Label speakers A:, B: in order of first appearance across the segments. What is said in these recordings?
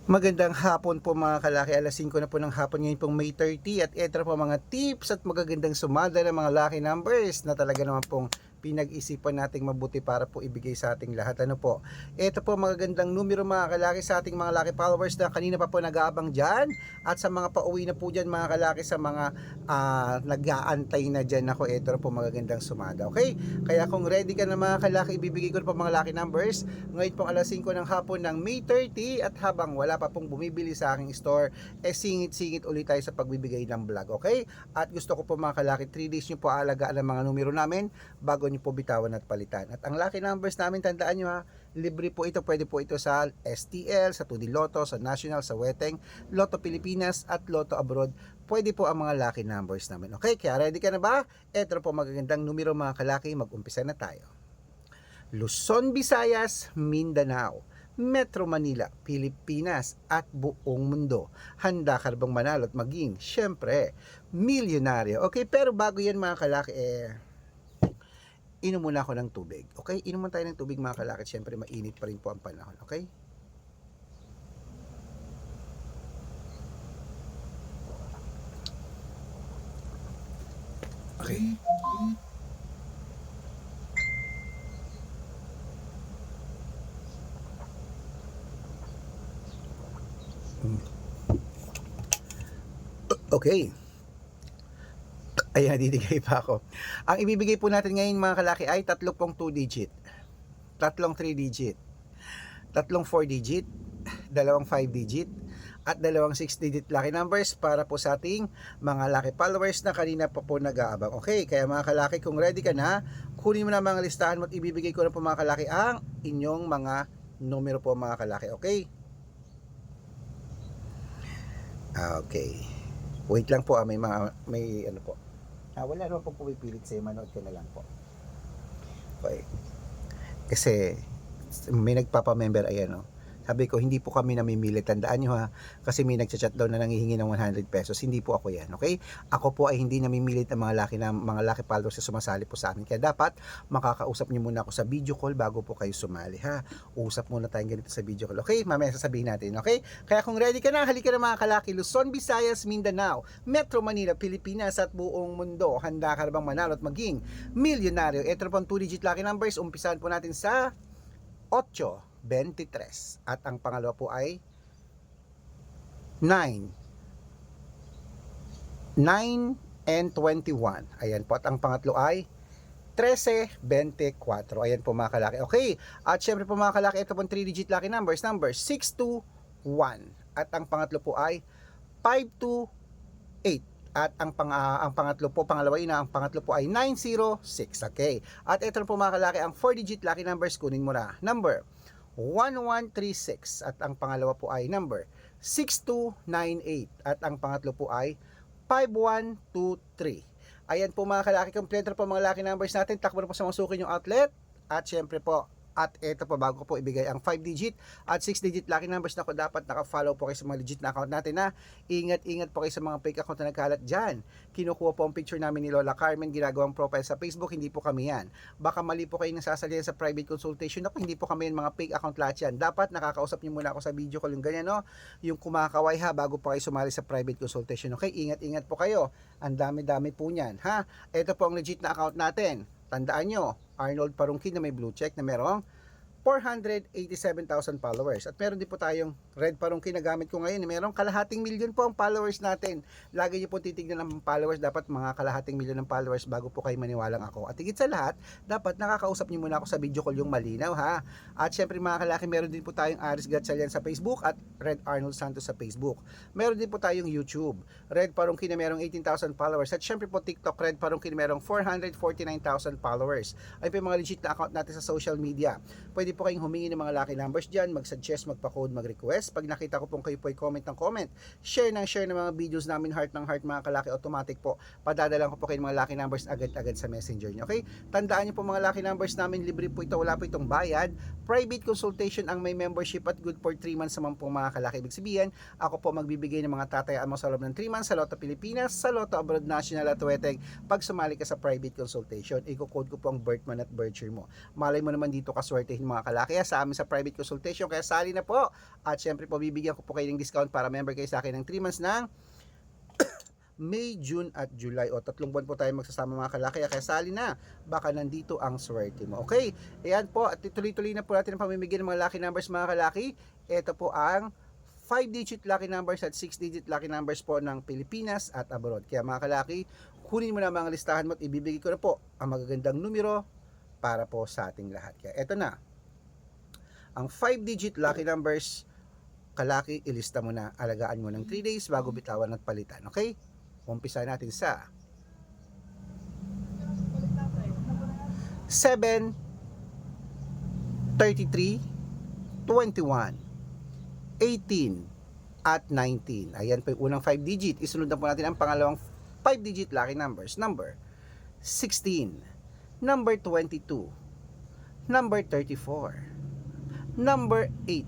A: Magandang hapon po mga kalaki, alas 5 na po ng hapon ngayon pong May 30 at ito po mga tips at magagandang sumada ng mga lucky numbers na talaga naman pong pinag-isipan nating mabuti para po ibigay sa ating lahat. Ano po? Ito po magagandang numero mga kalaki sa ating mga lucky followers na kanina pa po nag-aabang dyan at sa mga pauwi na po dyan mga kalaki sa mga nag-aantay na dyan ako. Ito po magagandang sumada. Okay? Kaya kung ready ka na mga kalaki, ibibigay ko na po mga lucky numbers ngayon pong alas 5 ng hapon ng May 30 at habang wala pa pong bumibili sa aking store, singit-singit ulit tayo sa pagbibigay ng vlog, okay? At gusto ko po mga kalaki, 3 days nyo po alagaan ang mga numero namin bago nyo po bitawan at palitan. At ang lucky numbers namin, tandaan nyo ha, libre po ito, pwede po ito sa STL, sa 2D Lotto, sa National, sa Weteng, Lotto Pilipinas at Lotto Abroad. Pwede po ang mga lucky numbers namin, okay? Kaya ready ka na ba? Ito po magagandang numero mga kalaki, mag-umpisa na tayo. Luzon, Visayas, Mindanao, Metro Manila, Pilipinas at buong mundo. Handa ka bang manalo at maging, syempre, milyonaryo. Okay, pero bago yan mga kalaki, inom muna ako ng tubig. Okay, inom muna tayo ng tubig mga kalaki. Syempre, mainit pa rin po ang panahon. Okay? Okay. Okay. Ayan, didigay pa ako. Ang ibibigay po natin ngayon mga kalaki ay tatlong 2 digit, tatlong 3 digit, tatlong 4 digit, dalawang 5 digit, at dalawang 6 digit lucky numbers para po sa ating mga lucky followers na kanina pa po nag-aabang. Okay, kaya mga kalaki, kung ready ka na, kunin mo na mga listahan mo at ibibigay ko na po mga kalaki ang inyong mga numero po mga kalaki. Okay? Okay. Wait lang po, may ano po. Wala naman pong pumipilit sa'yo, manood ka na lang po. Okay. Kasi may nagpapa-member, ayan o. Sabi ko, hindi po kami namimili. Tandaan nyo ha, kasi may nagchat daw na nangihingi ng 100 pesos. Hindi po ako yan, okay? Ako po ay hindi namimilit ng mga lucky followers na sumasali po sa amin. Kaya dapat makakausap nyo muna ako sa video call bago po kayo sumali ha. Usap muna tayong ganito sa video call, okay? Mamaya sasabihin natin, okay? Kaya kung ready ka na, halika na mga kalaki. Luzon, Visayas, Mindanao, Metro Manila, Pilipinas at buong mundo. Handa ka na bang manalo at maging milyonaryo? Ito po ang 2-digit lucky numbers. Umpisahan po natin sa 8-23 at ang pangalawa po ay 9 and 21. Ayan po, at ang pangatlo ay 13-24. Ayan po mga kalaki. Okay, at syempre po mga kalaki, ito po 3-digit lucky numbers, number 621. At ang pangatlo po ay 528. At ang pangatlo po, pangalawa na, ang pangatlo po ay 906. Okay. At ito po mga kalaki, ang 4-digit lucky numbers, kunin mo na. Number 1136. At ang pangalawa po ay number 6298. At ang pangatlo po ay 5123. Ayan po mga kalaki, kompleto po mga lucky numbers natin. Takbo na po sa mga suki yung outlet. At syempre po, at ito po, bago ko po ibigay ang 5-digit at 6-digit lucky numbers na ko, dapat naka-follow po kayo sa mga legit na account natin na ingat-ingat po kayo sa mga fake account na nagkalat dyan. Kinukuha po ang picture namin ni Lola Carmen, ginagawang profile sa Facebook, hindi po kami yan. Baka mali po kayo nasasalihan sa private consultation. Ako, hindi po kami yan, mga fake account lahat yan. Dapat nakakausap niyo muna ako sa video call, yung ganyan no, yung kumakaway ha, bago po kayo sumali sa private consultation. Okay, ingat-ingat po kayo. Ang dami-dami po niyan ha. Ito po ang legit na account natin. Tandaan nyo, Arnold Parungkin na may blue check na merong 487,000 followers. At meron din po tayong Red Parungkin na gamit ko ngayon. Merong kalahating milyon po ang followers natin. Lagi niyo po titignan ng followers. Dapat mga kalahating milyon ng followers bago po kayo maniwalang ako. At higit sa lahat, dapat nakakausap niyo muna ako sa video call yung malinaw ha. At syempre mga kalaki, meron din po tayong Aris Gatchalian sa Facebook at Red Arnold Santos sa Facebook. Meron din po tayong YouTube, Red Parungkin na merong 18,000 followers. At syempre po TikTok, Red Parungkin na merong 449,000 followers. Ay po yung mga legit na account natin sa social media. Pwede po kayong humingi ng mga lucky numbers dyan, mag-suggest, magpa-code, mag-request. Pag nakita ko pong kayo po ay comment ng comment, share ng mga videos namin, heart ng heart mga kalaki, automatic po, padadalan ko po kayo ng mga lucky numbers agad-agad sa messenger nyo. Okay? Tandaan nyo po mga lucky numbers namin, libre po ito, wala po itong bayad. Private consultation ang may membership at good for 3 months naman po mga kalaki. Ibig sabihin, ako po magbibigay ng mga tatayaan mo sa loob ng 3 months sa Lotto Pilipinas, sa Lotto Abroad, National at Weteng. Pag sumali ka sa private consultation, i-code ko po ang birth month at birth year mo. Malay mo naman dito kaswertehin mga mga kalaki sa amin sa private consultation. Kaya sali na po. At syempre po bibigyan ko po kayo ng discount para member kayo sa akin ng 3 months ng May, June at July. O 3 buwan po tayo magsasama mga kalaki. Kaya sali na. Baka nandito ang swerte mo. Okay? Ayan po. At tuloy-tuloy na po natin ang pamimigay ng mga lucky numbers mga kalaki. Ito po ang 5-digit lucky numbers at 6-digit lucky numbers po ng Pilipinas at abroad. Kaya mga kalaki, kunin mo na mga listahan mo at ibibigay ko na po ang magagandang numero para po sa ating lahat. Kaya eto na. Ang 5-digit lucky numbers, kalaki, ilista mo na. Alagaan mo ng 3 days bago bitawan at palitan. Okay? Umpisa natin sa 7, 33, 21, 18 at 19. Ayan po yung unang 5 digit. Isunod na po natin ang pangalawang 5 digit lucky numbers. Number 16, number 22, number 34, number 8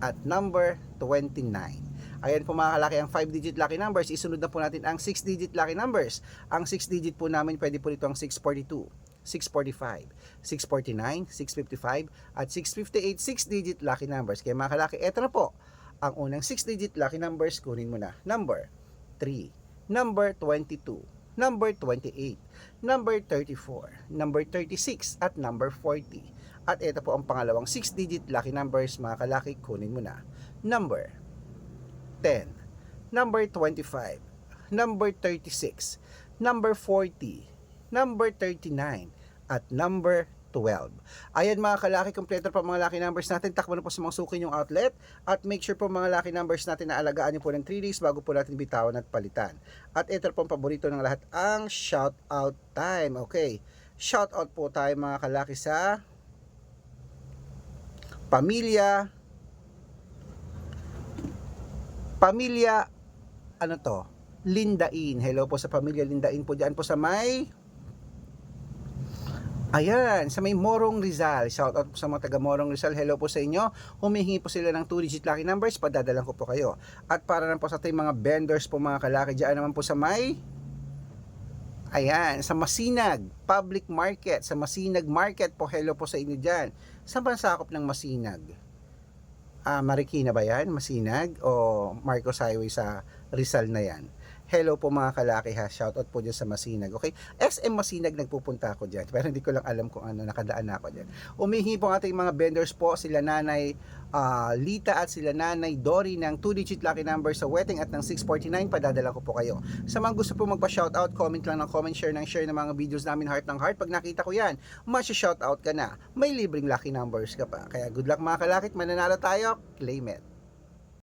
A: at number 29. Ayan po mga kalaki ang 5 digit lucky numbers. Isunod na po natin ang 6 digit lucky numbers. Ang 6 digit po namin pwede po dito ang 642, 645, 649, 655 at 658 6 digit lucky numbers. Kaya mga kalaki, eto na po ang unang 6 digit lucky numbers. Kunin mo na. Number 3, number 22, number 28, number 34, number 36 at number 40. At ito po ang pangalawang 6 digit lucky numbers mga kalaki. Kunin mo na. Number 10, number 25, number 36, number 40, number 39, at number 12. Ayan mga kalaki, kompleto pa mga lucky numbers natin. Takbo na po sa mga suki yung outlet. At make sure po mga lucky numbers natin na alagaan nyo po ng 3 days bago po natin bitawan at palitan. At ito po ang paborito ng lahat, ang shout out time. Okay, shout out po tayo mga kalaki sa pamilya ano to, Lindain. Hello po sa pamilya Lindain po dyan po sa may Morong Rizal. Shout out po sa mga taga Morong Rizal. Hello po sa inyo. Humihingi po sila ng 2 digit lucky numbers. Padadalan ko po kayo. At para naman po sa ating mga vendors po mga kalaki dyan naman po sa may sa Masinag Public Market. Sa Masinag Market po. Hello po sa inyo dyan. Saan ba sakop ng Masinag? Marikina ba yan? Masinag? O Marcos Highway sa Rizal na yan? Hello po mga kalaki ha. Shoutout po dyan sa Masinag. Okay? SM Masinag nagpupunta ako dyan. Pero hindi ko lang alam kung ano. Nakadaan na ako dyan. Umihingi po ating mga vendors po. Sila Nanay Lita at sila Nanay Dory ng 2 digit lucky number sa wedding at ng 649. Padadala ko po kayo. Sa mga gusto po magpa-shoutout, comment lang ng comment, share ng mga videos namin heart ng heart. Pag nakita ko yan, masya-shoutout ka na. May libreng lucky numbers ka pa. Kaya good luck mga kalakit. Mananalo tayo. Claim it.